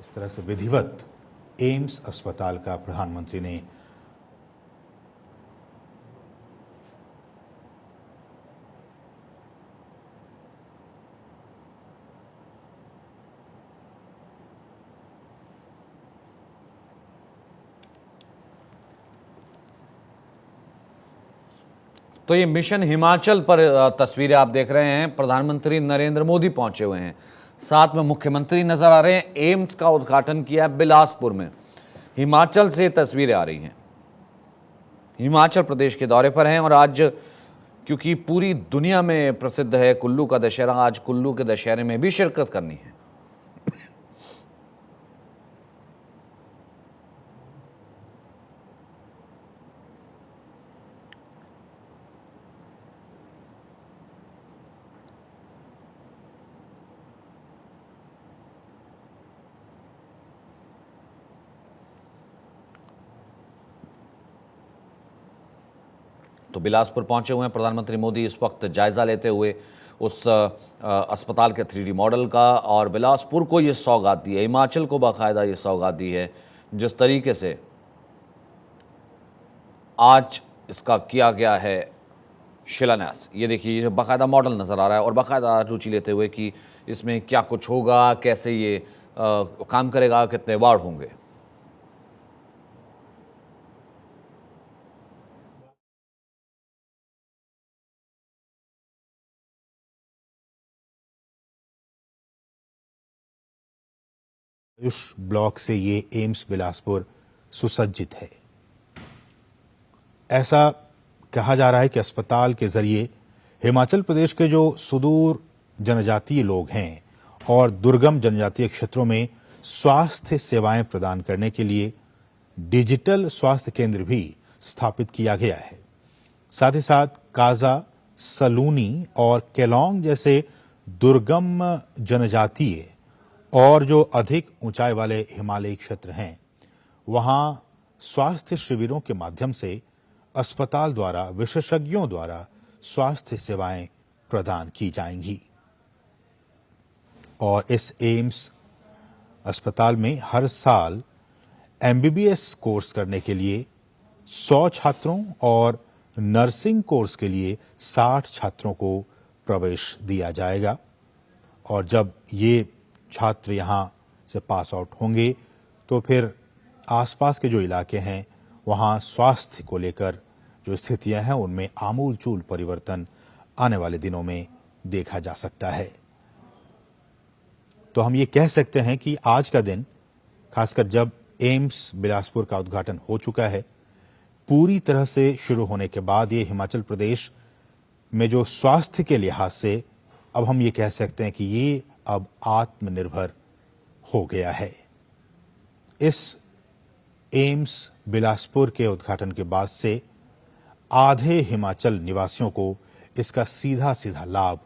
इस तरह से विधिवत एम्स अस्पताल का प्रधानमंत्री ने तो ये मिशन हिमाचल पर तस्वीरें आप देख रहे हैं। प्रधानमंत्री नरेंद्र मोदी पहुंचे हुए हैं, साथ में मुख्यमंत्री नजर आ रहे हैं। एम्स का उद्घाटन किया है बिलासपुर में। हिमाचल से तस्वीरें आ रही हैं, हिमाचल प्रदेश के दौरे पर हैं। और आज क्योंकि पूरी दुनिया में प्रसिद्ध है कुल्लू का दशहरा, आज कुल्लू के दशहरे में भी शिरकत करनी है। तो बिलासपुर पहुंचे हुए हैं प्रधानमंत्री मोदी, इस वक्त जायजा लेते हुए उस अस्पताल के 3D मॉडल का। और बिलासपुर को ये सौगात दी है, हिमाचल को बाकायदा ये सौगात दी है। जिस तरीके से आज इसका किया गया है शिलान्यास, ये देखिए, ये बाकायदा मॉडल नज़र आ रहा है और बाकायदा रुचि लेते हुए कि इसमें क्या कुछ होगा, कैसे ये काम करेगा, कितने वार्ड होंगे। आयुष ब्लॉक से ये एम्स बिलासपुर सुसज्जित है। ऐसा कहा जा रहा है कि अस्पताल के जरिए हिमाचल प्रदेश के जो सुदूर जनजातीय लोग हैं और दुर्गम जनजातीय क्षेत्रों में स्वास्थ्य सेवाएं प्रदान करने के लिए डिजिटल स्वास्थ्य केंद्र भी स्थापित किया गया है। साथ ही साथ काजा, सलूनी और केलोंग जैसे दुर्गम जनजातीय और जो अधिक ऊंचाई वाले हिमालयी क्षेत्र हैं, वहां स्वास्थ्य शिविरों के माध्यम से अस्पताल द्वारा विशेषज्ञों द्वारा स्वास्थ्य सेवाएं प्रदान की जाएंगी। और इस एम्स अस्पताल में हर साल MBBS कोर्स करने के लिए 100 छात्रों और नर्सिंग कोर्स के लिए 60 छात्रों को प्रवेश दिया जाएगा। और जब ये छात्र यहां से पास आउट होंगे तो फिर आसपास के जो इलाके हैं वहां स्वास्थ्य को लेकर जो स्थितियां हैं उनमें आमूलचूल परिवर्तन आने वाले दिनों में देखा जा सकता है। तो हम ये कह सकते हैं कि आज का दिन, खासकर जब एम्स बिलासपुर का उद्घाटन हो चुका है, पूरी तरह से शुरू होने के बाद ये हिमाचल प्रदेश में जो स्वास्थ्य के लिहाज से अब हम ये कह सकते हैं कि ये अब आत्मनिर्भर हो गया है। इस एम्स बिलासपुर के उद्घाटन के बाद से आधे हिमाचल निवासियों को इसका सीधा सीधा लाभ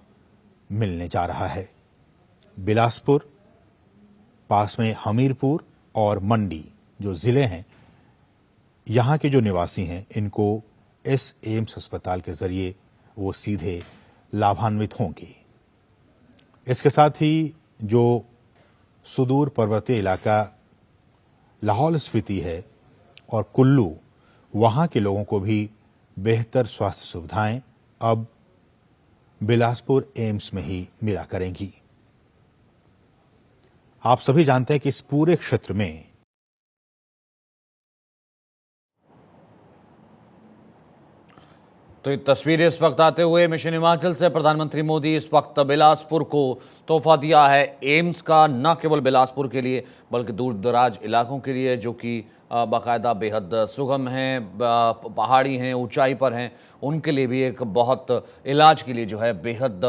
मिलने जा रहा है। बिलासपुर, पास में हमीरपुर और मंडी जो जिले हैं, यहां के जो निवासी हैं, इनको इस एम्स अस्पताल के जरिए वो सीधे लाभान्वित होंगे। इसके साथ ही जो सुदूर पर्वतीय इलाका लाहौल स्पीति है और कुल्लू, वहां के लोगों को भी बेहतर स्वास्थ्य सुविधाएं अब बिलासपुर एम्स में ही मिला करेंगी। आप सभी जानते हैं कि इस पूरे क्षेत्र में तो ये तस्वीरें इस वक्त आते हुए मिशन हिमाचल से प्रधानमंत्री मोदी इस वक्त बिलासपुर को तोहफा दिया है एम्स का, न केवल बिलासपुर के लिए बल्कि दूर दराज इलाकों के लिए जो कि बाकायदा बेहद सुगम हैं, पहाड़ी हैं, ऊंचाई पर हैं, उनके लिए भी एक बहुत इलाज के लिए जो है बेहद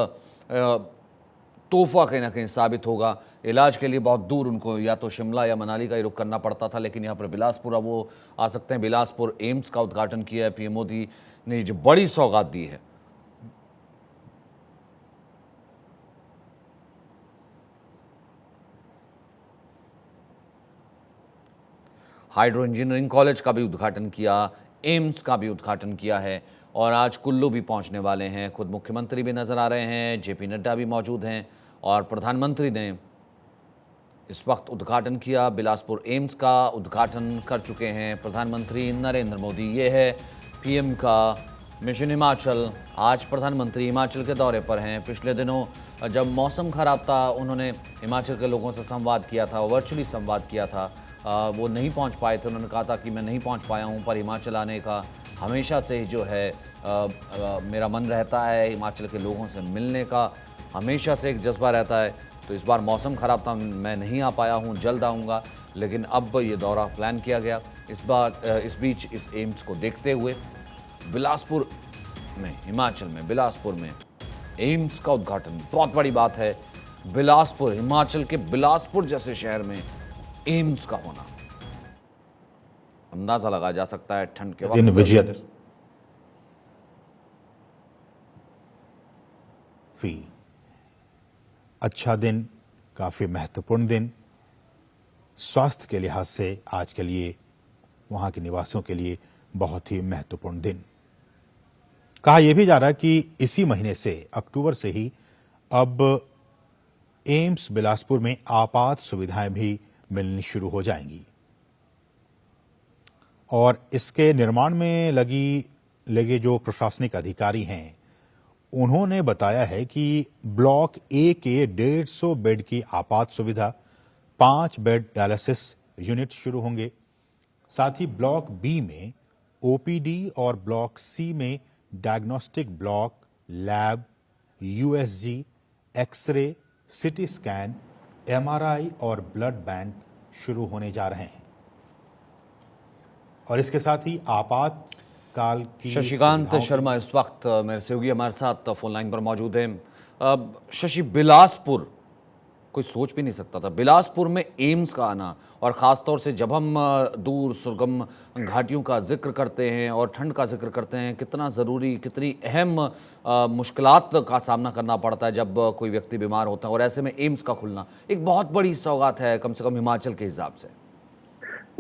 तोहफा कहीं ना कहीं साबित होगा। इलाज के लिए बहुत दूर उनको या तो शिमला या मनाली का ही रुख करना पड़ता था, लेकिन यहाँ पर बिलासपुर अब वो आ सकते हैं। बिलासपुर एम्स का उद्घाटन किया है पीएम मोदी ने, जो बड़ी सौगात दी है। हाइड्रो इंजीनियरिंग कॉलेज का भी उद्घाटन किया, एम्स का भी उद्घाटन किया है और आज कुल्लू भी पहुंचने वाले हैं। खुद मुख्यमंत्री भी नजर आ रहे हैं, जेपी नड्डा भी मौजूद हैं और प्रधानमंत्री ने इस वक्त उद्घाटन किया। बिलासपुर एम्स का उद्घाटन कर चुके हैं प्रधानमंत्री नरेंद्र मोदी। ये है पीएम का मिशन हिमाचल। आज प्रधानमंत्री हिमाचल के दौरे पर हैं। पिछले दिनों जब मौसम खराब था, उन्होंने हिमाचल के लोगों से संवाद किया था, वर्चुअली संवाद किया था। वो नहीं पहुंच पाए थे। उन्होंने कहा था कि मैं नहीं पहुंच पाया हूं, पर हिमाचल आने का हमेशा से ही जो है मेरा मन रहता है। हिमाचल के लोगों से मिलने का हमेशा से एक जज्बा रहता है। तो इस बार मौसम ख़राब था, मैं नहीं आ पाया हूं, जल्द आऊँगा। लेकिन अब ये दौरा प्लान किया गया। इस बीच इस एम्स को देखते हुए बिलासपुर में, हिमाचल में बिलासपुर में एम्स का उद्घाटन बहुत बड़ी बात है। बिलासपुर, हिमाचल के बिलासपुर जैसे शहर में एम्स का होना, अंदाजा लगाया जा सकता है ठंड के दिन वक्त। विजयदशमी अच्छा दिन, काफी महत्वपूर्ण दिन, स्वास्थ्य के लिहाज से आज के लिए, वहां के निवासियों के लिए बहुत ही महत्वपूर्ण दिन। कहा यह भी जा रहा है कि इसी महीने से, अक्टूबर से ही अब एम्स बिलासपुर में आपात सुविधाएं भी मिलनी शुरू हो जाएंगी और इसके निर्माण में लगे जो प्रशासनिक अधिकारी हैं, उन्होंने बताया है कि ब्लॉक ए के 150 बेड की आपात सुविधा, 5 बेड डायलिसिस यूनिट शुरू होंगे। साथ ही ब्लॉक बी में ओपीडी और ब्लॉक सी में diagnostic block, lab, USG, x-ray, CT scan, MRI और ब्लड बैंक शुरू होने जा रहे हैं। और इसके साथ ही आपातकाल की शशिकांत सुविधाओं शर्मा इस वक्त मेरे सहयोगी हमारे साथ फोन लाइन पर मौजूद हैं। शशि, बिलासपुर कोई सोच भी नहीं सकता था, बिलासपुर में एम्स का आना, और ख़ास तौर से जब हम दूर सुरगम घाटियों का जिक्र करते हैं और ठंड का जिक्र करते हैं, कितना ज़रूरी, कितनी अहम मुश्किलात का सामना करना पड़ता है जब कोई व्यक्ति बीमार होता है, और ऐसे में एम्स का खुलना एक बहुत बड़ी सौगात है, कम से कम हिमाचल के हिसाब से।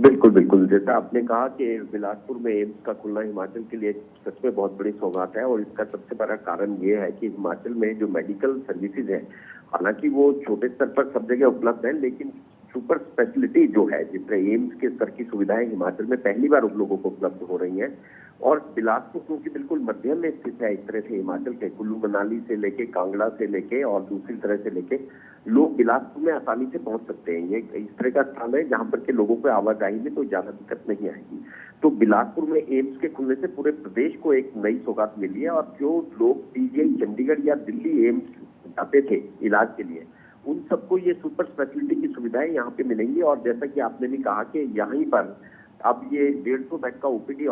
बिल्कुल बिल्कुल, जैसा आपने कहा कि बिलासपुर में एम्स का खुलना हिमाचल के लिए सच में बहुत बड़ी सौगात है। और इसका सबसे बड़ा कारण ये है कि हिमाचल में जो मेडिकल सर्विसेज है, हालांकि वो छोटे स्तर पर सब जगह उपलब्ध है, लेकिन सुपर स्पेशलिटी जो है, जिसमें एम्स के स्तर की सुविधाएं हिमाचल में पहली बार उन लोगों को उपलब्ध हो रही हैं। और बिलासपुर क्योंकि बिल्कुल मध्य में स्थित है, एक तरह से हिमाचल के कुल्लू मनाली से लेके, कांगड़ा से लेके और दूसरी तरह से लेके लोग बिलासपुर में आसानी से पहुंच सकते हैं। ये इस तरह का स्थान है जहां पर के लोगों को आवाजाही में कोई ज्यादा दिक्कत नहीं आएगी। तो बिलासपुर में एम्स के खुलने से पूरे प्रदेश को एक नई सौगात मिली है। और जो लोग पीजीआई चंडीगढ़ या दिल्ली एम्स जाते थे इलाज के लिए, उन सबको ये सुपर स्पेशलिटी की सुविधाएं यहाँ पे मिलेंगी। और जैसा कि आपने भी कहा कि यहीं पर अब ये 150 बेड का ओपीडी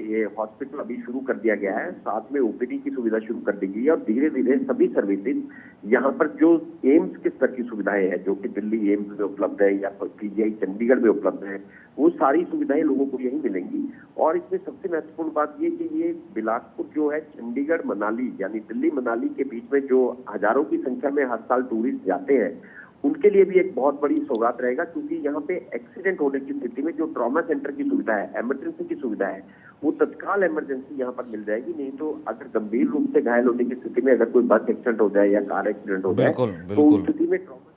ये हॉस्पिटल अभी शुरू कर दिया गया है, साथ में ओपीडी की सुविधा शुरू कर दी गई है। और धीरे धीरे सभी सर्विसेज यहाँ पर जो एम्स के स्तर की सुविधाएं हैं, जो कि दिल्ली एम्स में उपलब्ध है या पीजीआई चंडीगढ़ में उपलब्ध है, वो सारी सुविधाएं लोगों को यहीं मिलेंगी। और इसमें सबसे महत्वपूर्ण बात ये कि ये बिलासपुर जो है, चंडीगढ़ मनाली यानी दिल्ली मनाली के बीच में जो हजारों की संख्या में हर साल टूरिस्ट जाते हैं, उनके लिए भी एक बहुत बड़ी सौगात रहेगा। क्योंकि यहाँ पे एक्सीडेंट होने की स्थिति में जो ट्रॉमा सेंटर की सुविधा है, इमरजेंसी की सुविधा है, वो तत्काल इमरजेंसी यहाँ पर मिल जाएगी। नहीं तो अगर गंभीर रूप से घायल होने की स्थिति में अगर कोई बस एक्सीडेंट हो जाए या कार एक्सीडेंट हो जाए, तो उस स्थिति में ट्रॉमा।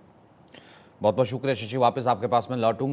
बहुत बहुत शुक्रिया शशि, वापस आपके पास में लौटूंगा।